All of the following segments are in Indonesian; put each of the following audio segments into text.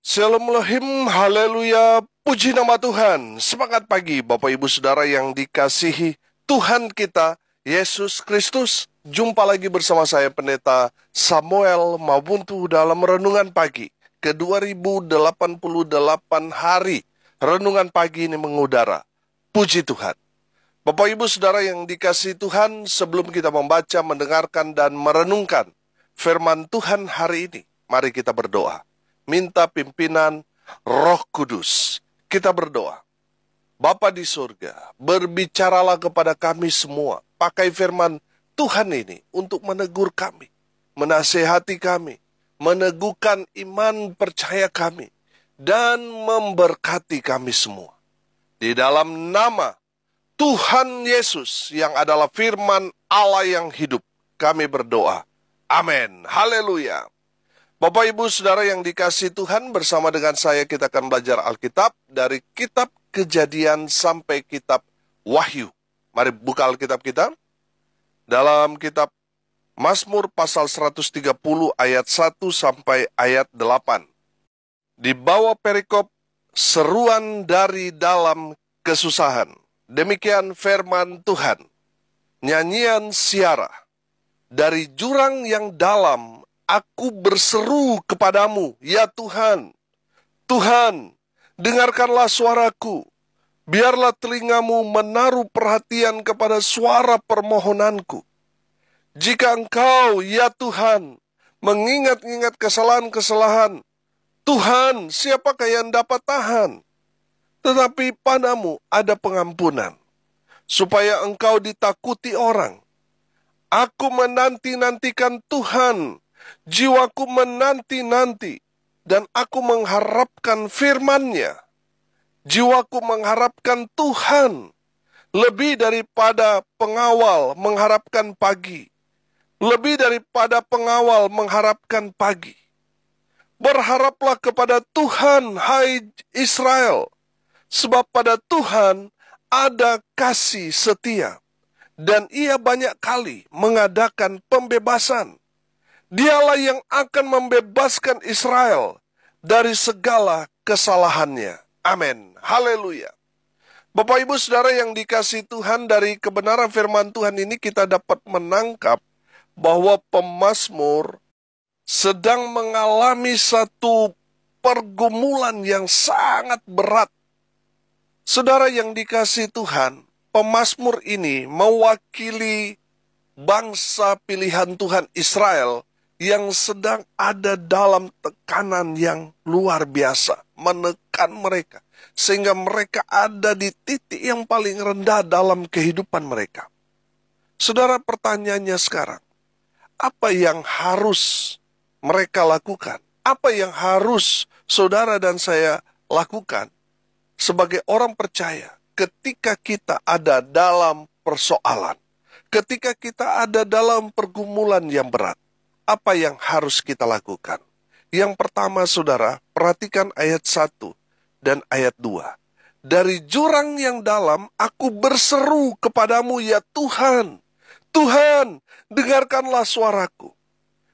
Shalom Elohim, haleluya, puji nama Tuhan. Semangat pagi Bapak Ibu Saudara yang dikasihi Tuhan kita, Yesus Kristus. Jumpa lagi bersama saya Pendeta Samuel Mabuntu dalam Renungan Pagi ke 2088 hari. Renungan Pagi ini mengudara. Puji Tuhan. Bapak Ibu Saudara yang dikasihi Tuhan, sebelum kita membaca, mendengarkan, dan merenungkan firman Tuhan hari ini, mari kita berdoa. Minta pimpinan Roh Kudus. Kita berdoa. Bapa di surga, berbicaralah kepada kami semua. Pakai firman Tuhan ini untuk menegur kami, menasehati kami, meneguhkan iman percaya kami, dan memberkati kami semua. Di dalam nama Tuhan Yesus yang adalah firman Allah yang hidup, kami berdoa. Amin. Haleluya. Bapak Ibu Saudara yang dikasihi Tuhan, bersama dengan saya kita akan belajar Alkitab dari kitab Kejadian sampai kitab Wahyu. Mari buka Alkitab kita dalam kitab Mazmur pasal 130 ayat 1 sampai ayat 8. Di bawah perikop seruan dari dalam kesusahan. Demikian firman Tuhan. Nyanyian siara. Dari jurang yang dalam aku berseru kepadamu, ya Tuhan. Tuhan, dengarkanlah suaraku. Biarlah telingamu menaruh perhatian kepada suara permohonanku. Jika engkau, ya Tuhan, mengingat-ingat kesalahan-kesalahan, Tuhan, siapakah yang dapat tahan? Tetapi padamu ada pengampunan, supaya engkau ditakuti orang. Aku menanti-nantikan Tuhan, jiwaku menanti-nanti, dan aku mengharapkan firman-Nya. Jiwaku mengharapkan Tuhan, lebih daripada pengawal mengharapkan pagi. Lebih daripada pengawal mengharapkan pagi. Berharaplah kepada Tuhan, hai Israel, sebab pada Tuhan ada kasih setia, dan Ia banyak kali mengadakan pembebasan. Dialah yang akan membebaskan Israel dari segala kesalahannya. Amin. Haleluya. Bapak Ibu Saudara yang dikasihi Tuhan, dari kebenaran firman Tuhan ini kita dapat menangkap bahwa pemazmur sedang mengalami satu pergumulan yang sangat berat. Saudara yang dikasihi Tuhan, pemazmur ini mewakili bangsa pilihan Tuhan Israel yang sedang ada dalam tekanan yang luar biasa, menekan mereka, sehingga mereka ada di titik yang paling rendah dalam kehidupan mereka. Saudara, pertanyaannya sekarang, apa yang harus mereka lakukan? Apa yang harus saudara dan saya lakukan sebagai orang percaya ketika kita ada dalam persoalan, ketika kita ada dalam pergumulan yang berat? Apa yang harus kita lakukan? Yang pertama, saudara, perhatikan ayat 1 dan ayat 2. Dari jurang yang dalam, aku berseru kepadamu, ya Tuhan. Tuhan, dengarkanlah suaraku.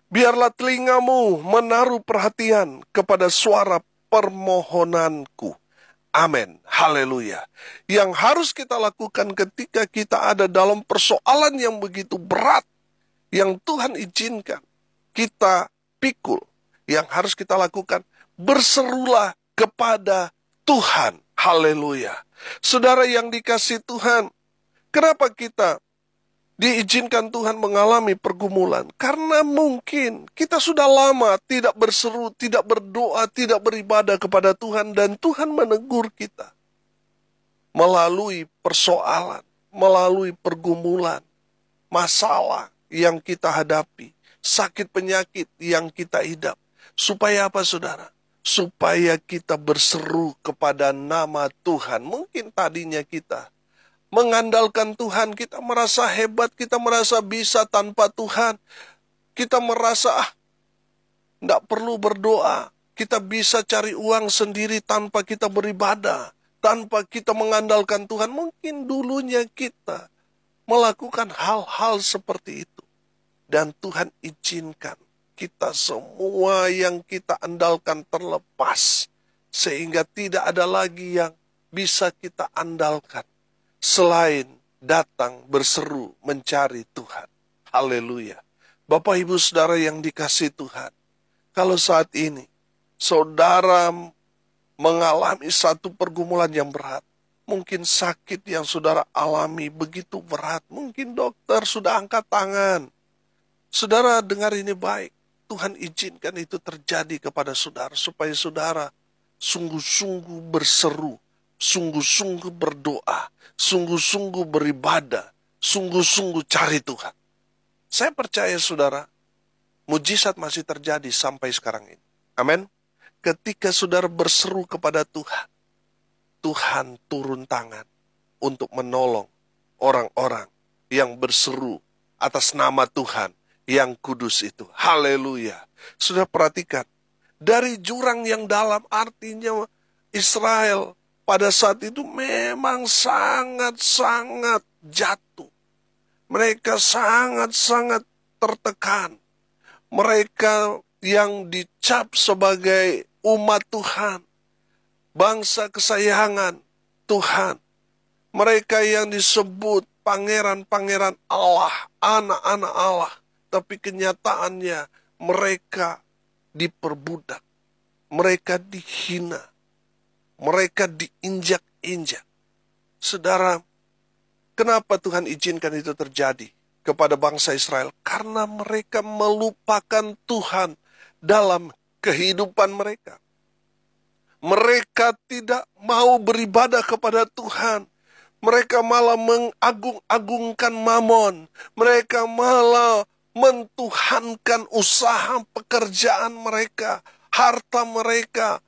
Biarlah telingamu menaruh perhatian kepada suara permohonanku. Amin. Haleluya. Yang harus kita lakukan ketika kita ada dalam persoalan yang begitu berat, yang Tuhan izinkan kita pikul, yang harus kita lakukan, berserulah kepada Tuhan. Haleluya. Saudara yang dikasihi Tuhan, kenapa kita diizinkan Tuhan mengalami pergumulan? Karena mungkin kita sudah lama tidak berseru, tidak berdoa, tidak beribadah kepada Tuhan, dan Tuhan menegur kita melalui persoalan, melalui pergumulan, masalah yang kita hadapi, sakit penyakit yang kita idap. Supaya apa, saudara? Supaya kita berseru kepada nama Tuhan. Mungkin tadinya kita mengandalkan Tuhan, kita merasa hebat, kita merasa bisa tanpa Tuhan. Kita merasa, tidak perlu berdoa. Kita bisa cari uang sendiri tanpa kita beribadah, tanpa kita mengandalkan Tuhan. Mungkin dulunya kita melakukan hal-hal seperti itu. Dan Tuhan izinkan kita semua yang kita andalkan terlepas, sehingga tidak ada lagi yang bisa kita andalkan selain datang berseru mencari Tuhan. Haleluya. Bapak Ibu Saudara yang dikasihi Tuhan, kalau saat ini saudara mengalami satu pergumulan yang berat, mungkin sakit yang saudara alami begitu berat, mungkin dokter sudah angkat tangan. Saudara dengar ini baik, Tuhan izinkan itu terjadi kepada saudara, supaya saudara sungguh-sungguh berseru, sungguh-sungguh berdoa, sungguh-sungguh beribadah, sungguh-sungguh cari Tuhan. Saya percaya saudara, mujizat masih terjadi sampai sekarang ini. Amin. Ketika saudara berseru kepada Tuhan, Tuhan turun tangan untuk menolong orang-orang yang berseru atas nama Tuhan yang kudus itu. Haleluya. Sudah perhatikan, dari jurang yang dalam, artinya Israel pada saat itu memang sangat-sangat jatuh. Mereka sangat-sangat tertekan. Mereka yang dicap sebagai umat Tuhan, bangsa kesayangan Tuhan. Mereka yang disebut pangeran-pangeran Allah, anak-anak Allah. Tapi kenyataannya mereka diperbudak. Mereka dihina. Mereka diinjak-injak. Saudara, kenapa Tuhan izinkan itu terjadi kepada bangsa Israel? Karena mereka melupakan Tuhan dalam kehidupan mereka. Mereka tidak mau beribadah kepada Tuhan. Mereka malah mengagung-agungkan mamon. Mereka malah mentuhankan usaha pekerjaan mereka, harta mereka,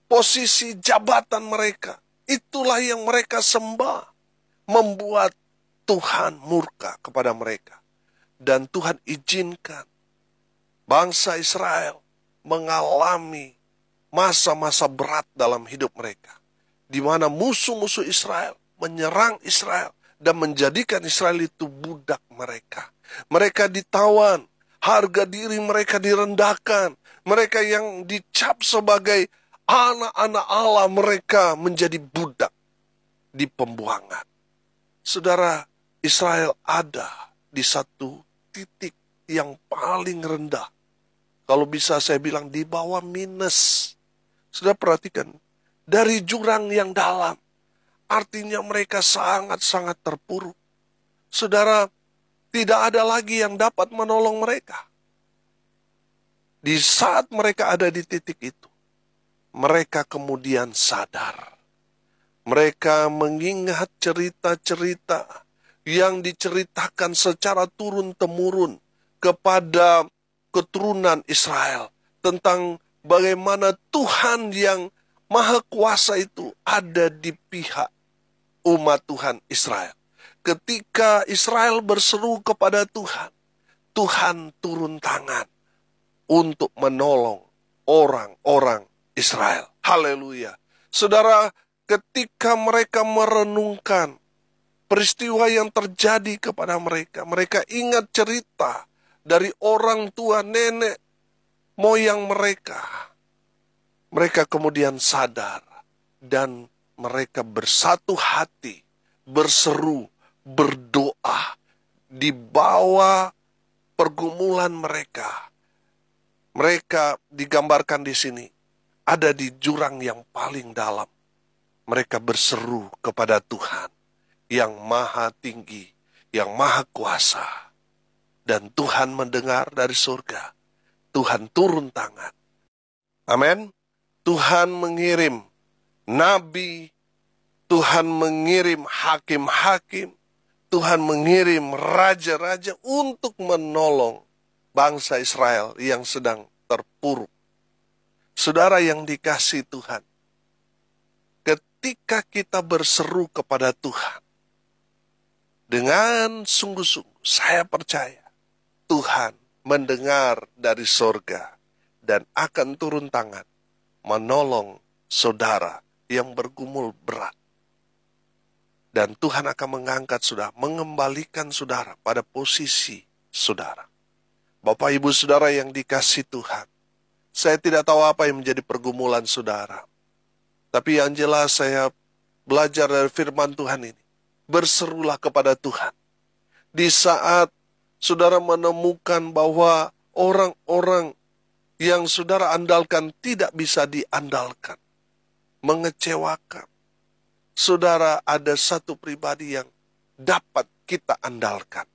posisi jabatan mereka. Itulah yang mereka sembah, membuat Tuhan murka kepada mereka. Dan Tuhan izinkan bangsa Israel mengalami masa-masa berat dalam hidup mereka, di mana musuh-musuh Israel menyerang Israel dan menjadikan Israel itu budak mereka. Mereka ditawan, harga diri mereka direndahkan. Mereka yang dicap sebagai anak-anak Allah, mereka menjadi budak di pembuangan. Saudara, Israel ada di satu titik yang paling rendah. Kalau bisa saya bilang di bawah minus. Sudah perhatikan, dari jurang yang dalam, artinya mereka sangat-sangat terpuruk. Saudara, tidak ada lagi yang dapat menolong mereka. Di saat mereka ada di titik itu, mereka kemudian sadar. Mereka mengingat cerita-cerita yang diceritakan secara turun-temurun kepada keturunan Israel tentang bagaimana Tuhan yang Maha Kuasa itu ada di pihak umat Tuhan Israel. Ketika Israel berseru kepada Tuhan, Tuhan turun tangan untuk menolong orang-orang Israel. Haleluya. Saudara, ketika mereka merenungkan peristiwa yang terjadi kepada mereka, mereka ingat cerita dari orang tua, nenek, moyang mereka. Mereka kemudian sadar dan mereka bersatu hati, berseru, berdoa di bawah pergumulan mereka. Mereka digambarkan di sini ada di jurang yang paling dalam. Mereka berseru kepada Tuhan yang maha tinggi, yang maha kuasa. Dan Tuhan mendengar dari surga. Tuhan turun tangan. Amin. Tuhan mengirim nabi, Tuhan mengirim hakim-hakim, Tuhan mengirim raja-raja untuk menolong bangsa Israel yang sedang terpuruk. Saudara yang dikasihi Tuhan, ketika kita berseru kepada Tuhan dengan sungguh-sungguh, saya percaya Tuhan mendengar dari sorga dan akan turun tangan menolong saudara yang bergumul berat. Dan Tuhan akan mengangkat saudara, mengembalikan saudara pada posisi saudara. Bapak, Ibu, Saudara yang dikasih Tuhan, saya tidak tahu apa yang menjadi pergumulan saudara. Tapi yang jelas saya belajar dari firman Tuhan ini. Berserulah kepada Tuhan. Di saat saudara menemukan bahwa orang-orang yang saudara andalkan tidak bisa diandalkan, mengecewakan, saudara, ada satu pribadi yang dapat kita andalkan.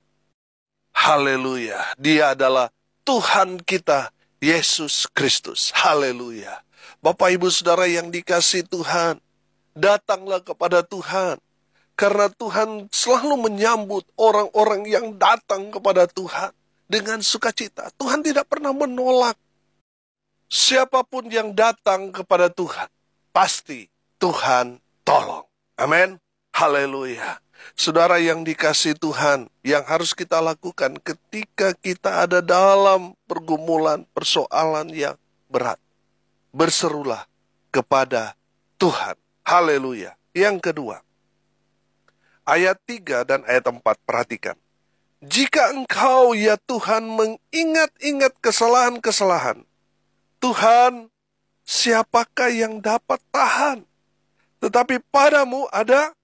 Haleluya. Dia adalah Tuhan kita, Yesus Kristus. Haleluya. Bapak, Ibu, Saudara yang dikasihi Tuhan, datanglah kepada Tuhan. Karena Tuhan selalu menyambut orang-orang yang datang kepada Tuhan dengan sukacita. Tuhan tidak pernah menolak siapapun yang datang kepada Tuhan. Pasti Tuhan tolong. Amin. Haleluya. Saudara yang dikasihi Tuhan, yang harus kita lakukan ketika kita ada dalam pergumulan, persoalan yang berat. Berserulah kepada Tuhan. Haleluya. Yang kedua, ayat 3 dan ayat 4, perhatikan. Jika engkau, ya Tuhan, mengingat-ingat kesalahan-kesalahan, Tuhan, siapakah yang dapat tahan? Tetapi padamu ada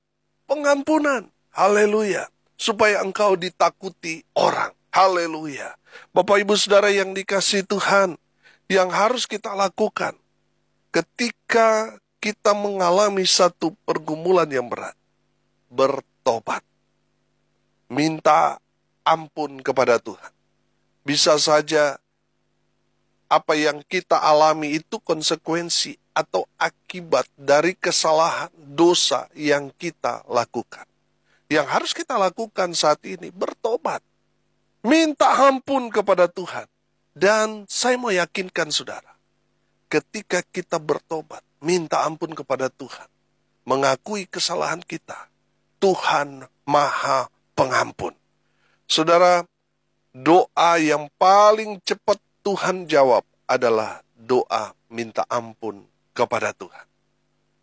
pengampunan. Haleluya. Supaya engkau ditakuti orang. Haleluya. Bapak, Ibu, Saudara yang dikasihi Tuhan, yang harus kita lakukan ketika kita mengalami satu pergumulan yang berat, bertobat. Minta ampun kepada Tuhan. Bisa saja apa yang kita alami itu konsekuensi atau akibat dari kesalahan dosa yang kita lakukan. Yang harus kita lakukan saat ini, bertobat. Minta ampun kepada Tuhan. Dan saya mau yakinkan saudara, ketika kita bertobat, minta ampun kepada Tuhan, mengakui kesalahan kita, Tuhan Maha Pengampun. Saudara, doa yang paling cepat Tuhan jawab adalah doa minta ampun kepada Tuhan.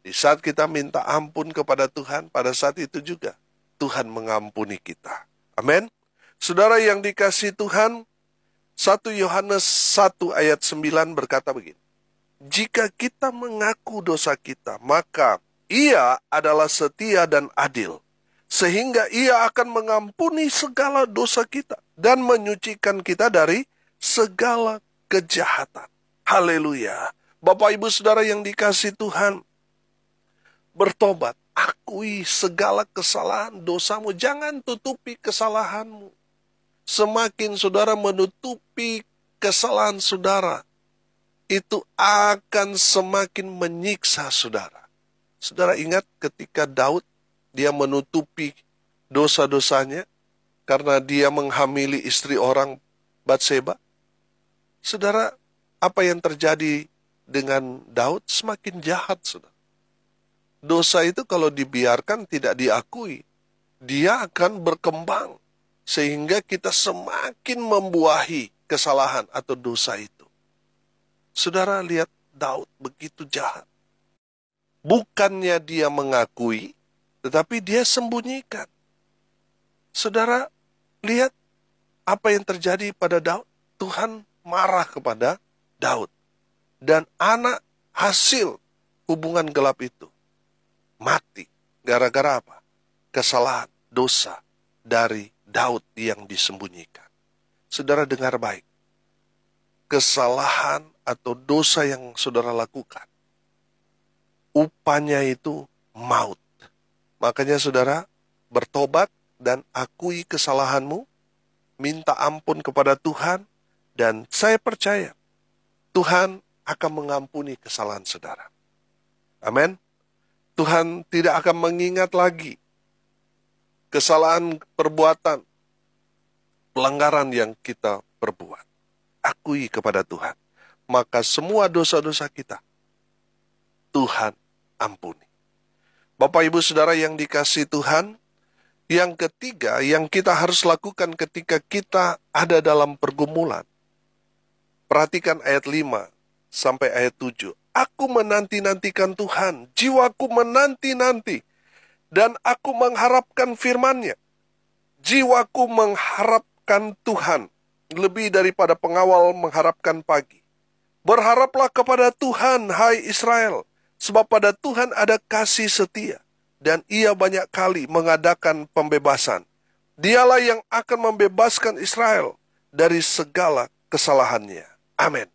Di saat kita minta ampun kepada Tuhan, pada saat itu juga Tuhan mengampuni kita. Amin. Saudara yang dikasihi Tuhan, 1 Yohanes 1 ayat 9 berkata begini. Jika kita mengaku dosa kita, maka Ia adalah setia dan adil, sehingga Ia akan mengampuni segala dosa kita dan menyucikan kita dari segala kejahatan. Haleluya. Bapak, Ibu, Saudara yang dikasihi Tuhan, bertobat, akui segala kesalahan dosamu, jangan tutupi kesalahanmu. Semakin saudara menutupi kesalahan saudara, itu akan semakin menyiksa saudara. Saudara ingat ketika Daud, dia menutupi dosa-dosanya karena dia menghamili istri orang Batseba. Saudara, apa yang terjadi dengan Daud? Semakin jahat, saudara. Dosa itu kalau dibiarkan tidak diakui, dia akan berkembang. Sehingga kita semakin membuahi kesalahan atau dosa itu. Saudara lihat Daud begitu jahat. Bukannya dia mengakui, tetapi dia sembunyikan. Saudara lihat apa yang terjadi pada Daud. Tuhan marah kepada Daud. Dan anak hasil hubungan gelap itu mati. Gara-gara apa? Kesalahan, dosa dari Daud yang disembunyikan. Saudara dengar baik. Kesalahan atau dosa yang saudara lakukan, upahnya itu maut. Makanya saudara bertobat dan akui kesalahanmu, minta ampun kepada Tuhan, dan saya percaya Tuhan akan mengampuni kesalahan saudara. Amin. Tuhan tidak akan mengingat lagi kesalahan perbuatan, pelanggaran yang kita perbuat. Akui kepada Tuhan. Maka semua dosa-dosa kita, Tuhan ampuni. Bapak, Ibu, Saudara yang dikasihi Tuhan, yang ketiga yang kita harus lakukan ketika kita ada dalam pergumulan. Perhatikan ayat 5 sampai ayat 7. Aku menanti-nantikan Tuhan, jiwaku menanti-nanti, dan aku mengharapkan firman-Nya. Jiwaku mengharapkan Tuhan, lebih daripada pengawal mengharapkan pagi. Berharaplah kepada Tuhan, hai Israel, sebab pada Tuhan ada kasih setia, dan Ia banyak kali mengadakan pembebasan. Dialah yang akan membebaskan Israel dari segala kesalahannya. Amin.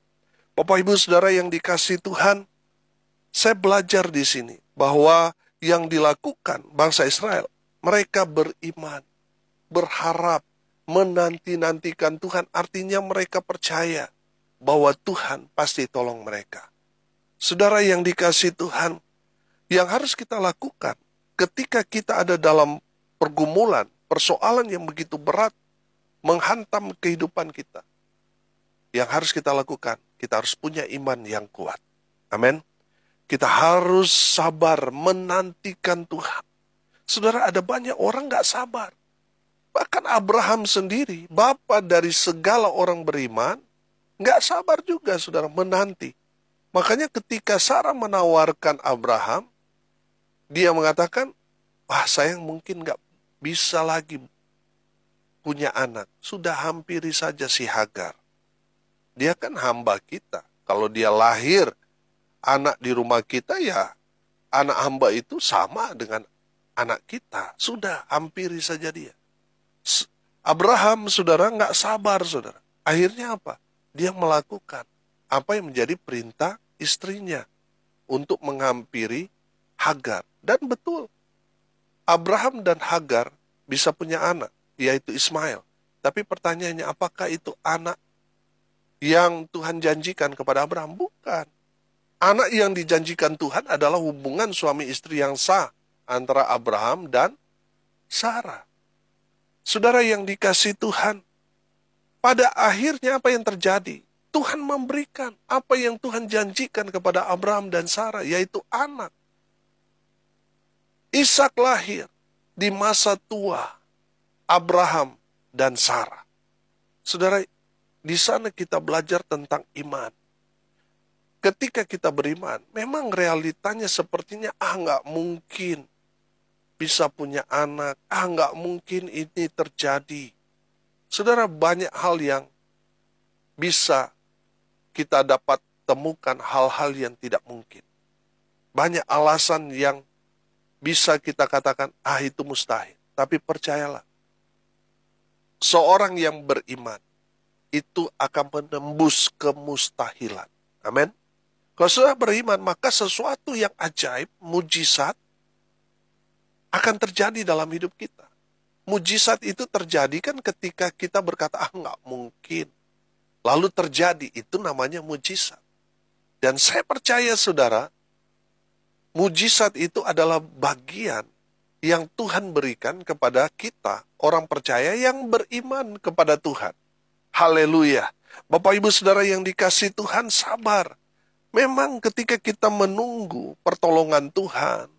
Bapak Ibu Saudara yang dikasihi Tuhan, saya belajar di sini bahwa yang dilakukan bangsa Israel, mereka beriman, berharap, menanti-nantikan Tuhan. Artinya mereka percaya bahwa Tuhan pasti tolong mereka. Saudara yang dikasihi Tuhan, yang harus kita lakukan ketika kita ada dalam pergumulan, persoalan yang begitu berat, menghantam kehidupan kita. Yang harus kita lakukan, kita harus punya iman yang kuat. Amin. Kita harus sabar menantikan Tuhan. Saudara, ada banyak orang gak sabar. Bahkan Abraham sendiri, bapa dari segala orang beriman, gak sabar juga, saudara, menanti. Makanya ketika Sarah menawarkan Abraham, dia mengatakan, wah sayang mungkin gak bisa lagi punya anak. Sudah hampiri saja si Hagar. Dia kan hamba kita. Kalau dia lahir anak di rumah kita, ya anak hamba itu sama dengan anak kita. Sudah hampiri saja dia. Abraham, saudara, gak sabar, saudara. Akhirnya apa? Dia melakukan apa yang menjadi perintah istrinya untuk menghampiri Hagar. Dan betul, Abraham dan Hagar bisa punya anak, yaitu Ismail. Tapi pertanyaannya, apakah itu anak yang Tuhan janjikan kepada Abraham? Bukan. Anak yang dijanjikan Tuhan adalah hubungan suami istri yang sah antara Abraham dan Sarah. Saudara yang dikasihi Tuhan, pada akhirnya apa yang terjadi? Tuhan memberikan apa yang Tuhan janjikan kepada Abraham dan Sarah, yaitu anak. Ishak lahir di masa tua Abraham dan Sarah. Saudara, di sana kita belajar tentang iman. Ketika kita beriman, memang realitanya sepertinya, nggak mungkin bisa punya anak, nggak mungkin ini terjadi. Saudara, banyak hal yang bisa kita dapat temukan, hal-hal yang tidak mungkin. Banyak alasan yang bisa kita katakan, itu mustahil. Tapi percayalah, seorang yang beriman itu akan menembus kemustahilan. Amin. Kalau sudah beriman, maka sesuatu yang ajaib, mujizat, akan terjadi dalam hidup kita. Mujizat itu terjadi kan ketika kita berkata, nggak mungkin. Lalu terjadi, itu namanya mujizat. Dan saya percaya, saudara, mujizat itu adalah bagian yang Tuhan berikan kepada kita, orang percaya yang beriman kepada Tuhan. Haleluya. Bapak Ibu Saudara yang dikasihi Tuhan, sabar. Memang ketika kita menunggu pertolongan Tuhan,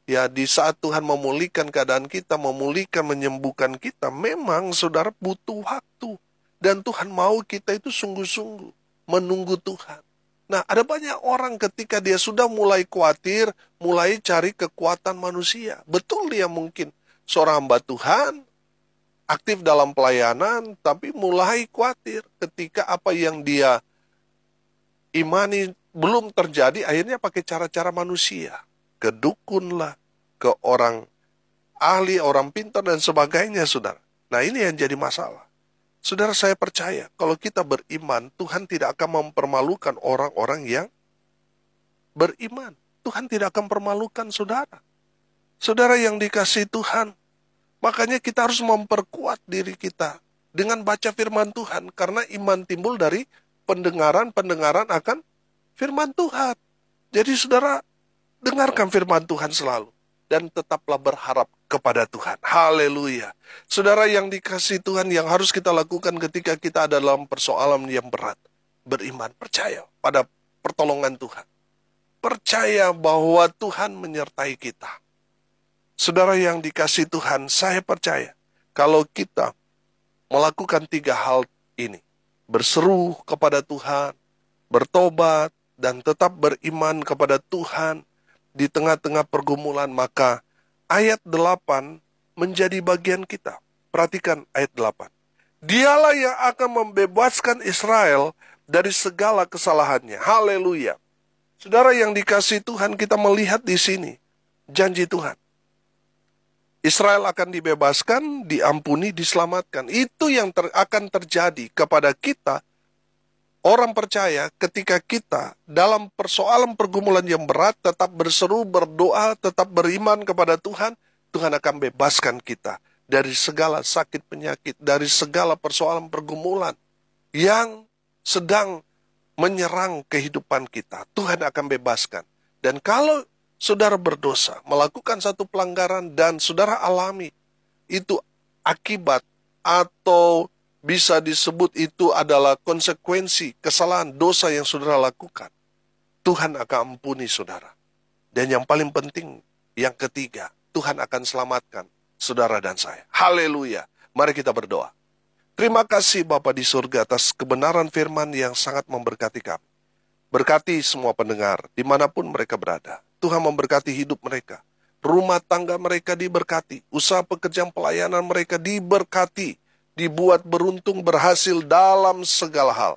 ya di saat Tuhan memulihkan keadaan kita, memulihkan, menyembuhkan kita, memang saudara butuh waktu. Dan Tuhan mau kita itu sungguh-sungguh menunggu Tuhan. Nah, ada banyak orang ketika dia sudah mulai khawatir, mulai cari kekuatan manusia. Betul, dia mungkin seorang hamba Tuhan, aktif dalam pelayanan, tapi mulai khawatir ketika apa yang dia imani belum terjadi, akhirnya pakai cara-cara manusia. Ke dukun lah, ke orang ahli, orang pintar, dan sebagainya, saudara. Nah, ini yang jadi masalah. Saudara, saya percaya, kalau kita beriman, Tuhan tidak akan mempermalukan orang-orang yang beriman. Tuhan tidak akan permalukan saudara. Saudara yang dikasihi Tuhan, makanya kita harus memperkuat diri kita dengan baca firman Tuhan, karena iman timbul dari pendengaran akan firman Tuhan. Jadi saudara, dengarkan firman Tuhan selalu, dan tetaplah berharap kepada Tuhan. Haleluya. Saudara yang dikasihi Tuhan, yang harus kita lakukan ketika kita ada dalam persoalan yang berat, beriman, percaya pada pertolongan Tuhan. Percaya bahwa Tuhan menyertai kita. Saudara yang dikasihi Tuhan, saya percaya kalau kita melakukan 3 hal ini, berseru kepada Tuhan, bertobat, dan tetap beriman kepada Tuhan di tengah-tengah pergumulan, maka ayat 8 menjadi bagian kita. Perhatikan ayat 8. Dialah yang akan membebaskan Israel dari segala kesalahannya. Haleluya. Saudara yang dikasihi Tuhan, kita melihat di sini janji Tuhan. Israel akan dibebaskan, diampuni, diselamatkan. Itu yang akan terjadi kepada kita, orang percaya, ketika kita dalam persoalan pergumulan yang berat, tetap berseru, berdoa, tetap beriman kepada Tuhan, Tuhan akan bebaskan kita dari segala sakit penyakit, dari segala persoalan pergumulan yang sedang menyerang kehidupan kita. Tuhan akan bebaskan. Dan kalau saudara berdosa, melakukan satu pelanggaran dan saudara alami itu akibat atau bisa disebut itu adalah konsekuensi kesalahan dosa yang saudara lakukan, Tuhan akan ampuni saudara. Dan yang paling penting, yang ketiga, Tuhan akan selamatkan saudara dan saya. Haleluya. Mari kita berdoa. Terima kasih Bapa di surga atas kebenaran firman yang sangat memberkati kami. Berkati semua pendengar dimanapun mereka berada. Tuhan memberkati hidup mereka. Rumah tangga mereka diberkati. Usaha pekerjaan pelayanan mereka diberkati. Dibuat beruntung berhasil dalam segala hal.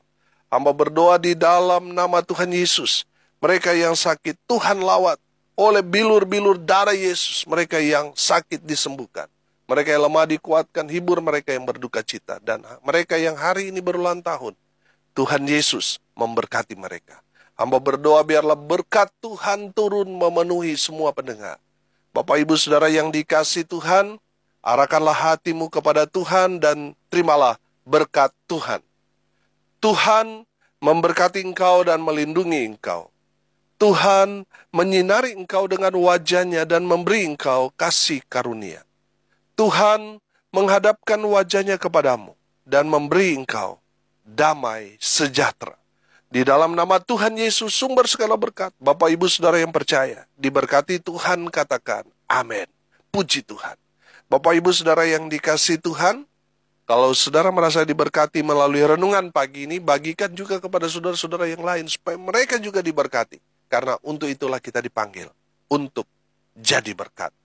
Hamba berdoa di dalam nama Tuhan Yesus. Mereka yang sakit Tuhan lawat. Oleh bilur-bilur darah Yesus. Mereka yang sakit disembuhkan. Mereka yang lemah dikuatkan. Hibur mereka yang berduka cita. Dan mereka yang hari ini berulang tahun. Tuhan Yesus memberkati mereka. Hamba berdoa biarlah berkat Tuhan turun memenuhi semua pendengar. Bapak Ibu Saudara yang dikasihi Tuhan, arahkanlah hatimu kepada Tuhan dan terimalah berkat Tuhan. Tuhan memberkati engkau dan melindungi engkau. Tuhan menyinari engkau dengan wajahnya dan memberi engkau kasih karunia. Tuhan menghadapkan wajahnya kepadamu dan memberi engkau damai sejahtera. Di dalam nama Tuhan Yesus, sumber segala berkat, Bapak Ibu Saudara yang percaya, diberkati Tuhan, katakan amin. Puji Tuhan. Bapak Ibu Saudara yang dikasihi Tuhan, kalau saudara merasa diberkati melalui renungan pagi ini, bagikan juga kepada saudara-saudara yang lain, supaya mereka juga diberkati. Karena untuk itulah kita dipanggil, untuk jadi berkat.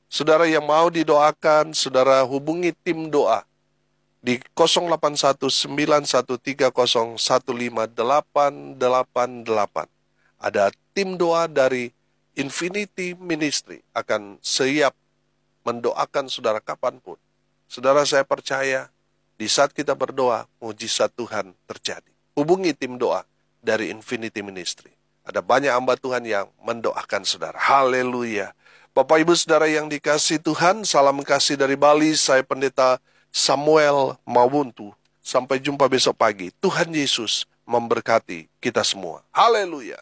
Saudara yang mau didoakan, saudara hubungi tim doa di 081913015888. Ada tim doa dari Infinity Ministry akan siap mendoakan saudara kapanpun. Saudara, saya percaya di saat kita berdoa, mujizat Tuhan terjadi. Hubungi tim doa dari Infinity Ministry. Ada banyak hamba Tuhan yang mendoakan saudara. Haleluya. Bapak Ibu Saudara yang dikasihi Tuhan, salam kasih dari Bali. Saya Pendeta Samuel Mawuntu. Sampai jumpa besok pagi. Tuhan Yesus memberkati kita semua. Haleluya.